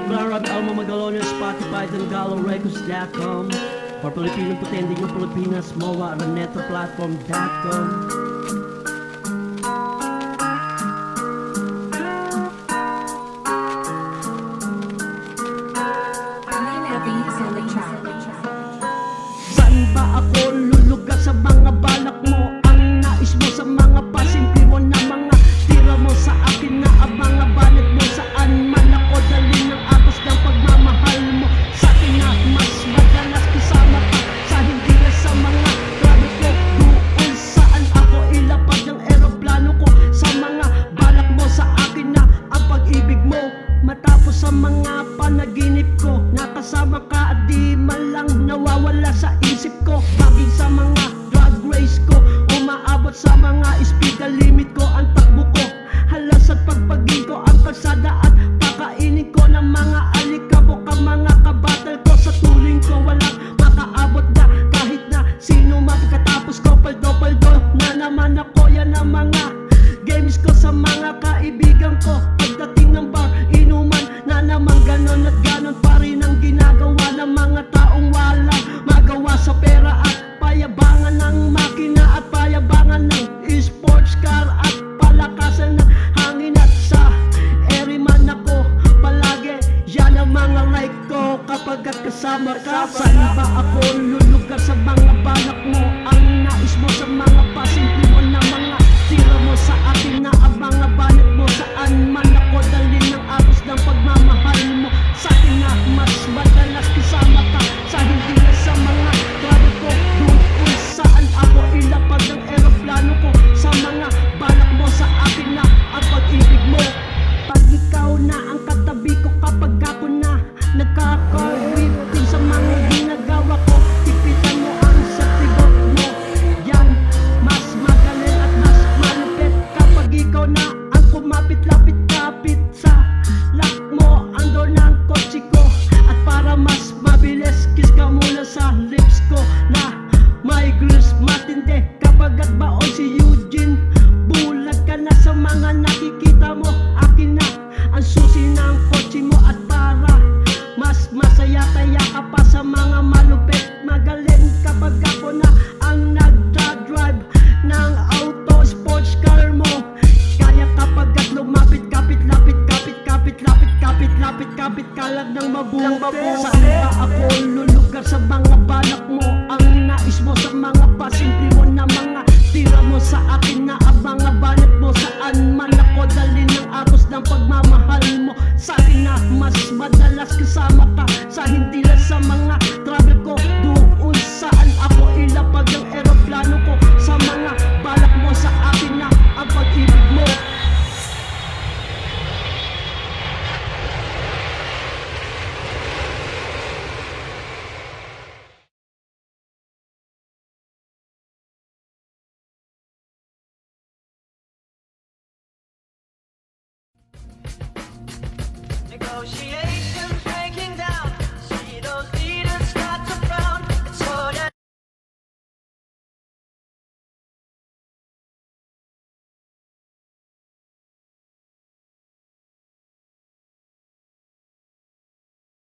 Nagrarap Alma Magalonia, Spotify, Dangalo Records.com. For Filipino pretending ng Pilipinas, MOA, Raneto Platform.com. Saan ba ako lulugar sa mga balak mo? Ang nais mo sa mga pasimple mo na mga tira mo sa akin na abang abanit mo. Saan man ako dali ng agos ng pagmamahal mo sa akin na mas madalas kasama ka sa hindi na sa mga grabe ko. Doon saan ako ilapad ng eroplano ko sa mga balak mo sa akin na ang pag-ibig mo. Matapos sa mga panaginip ko, nakasama ka at di man lang nawawala sa isip ko. Baging sa mga drug race ko, umaabot sa mga speed na limit ko. Ang takbo ko, halas at pagpagin ko ang kalsada at pakainin ko ng mga alikabok ang mga kabatal ko. Sa tuling ko walang makaabot na kahit na sino mapagkatapos ko. Paldo-paldo na naman ako, yan ang mga games ko sa mga kaibigan ko. Pagdating ng bar, inuman na naman ganon at ganon pa rin ang ginagawa ng mga taong walang magawa sa pera at payabangan ng makina at payabangan ng sports car at palakasan ng hangin. At sa eriman ako palagi, yan ang mga like ko kapag at kasama ka. Saan ba ako lulugar sa mga balak mo? Ang nais mo sa mga pasimple mo na mga tira mo sa akin na abang abanit mo. Saan man ako dali ng agos ng pagmamahal mo sa akin na mas madalas kasama ka sa hindi na sa mga grabe ko. Doon saan ako ilapag ng eroplano ko sa mga balak mo sa akin na ang pag-ibig mo. Pag ikaw na ang katabi ko, kapag ako na nagkaka-whipping sa mga ginagawa ko, tipitan mo ang saktibot mo. Yan, mas magaling at mas malupit kapag ikaw na ang kumapit-lapit-kapit sa lock mo ang door ng kotse ko. At para mas mabilis, kiss ka muna sa lips ko na may grills matindi. Kapag at baon si Eugene, bulag ka na sa mga nakikita mo. Akin na ang susi ng kotse mo at para mas masaya kaya ka pa sa mga malupit. Magaling kapag ako na ang nagdadrive ng auto sports car mo. Kaya kapag at lumapit, kapit, lapit, kapit, kapit, lapit, kapit, lapit, kapit ka lang ng mabuti. Saan ba ako lulugar sa mga balak mo? Ang nais mo sa mga pasimple mo na mga tira mo sa akin na abang abanit mo. Saan man ako dali ng agos ng pagmamahal mo sa akin na mas madalas kasama ka sa hindi lang sa mga travel ko. Doon saan ako ilapag ng eroplano ko sa mga balak mo sa akin na ang pag-ibig mo. Negotiate.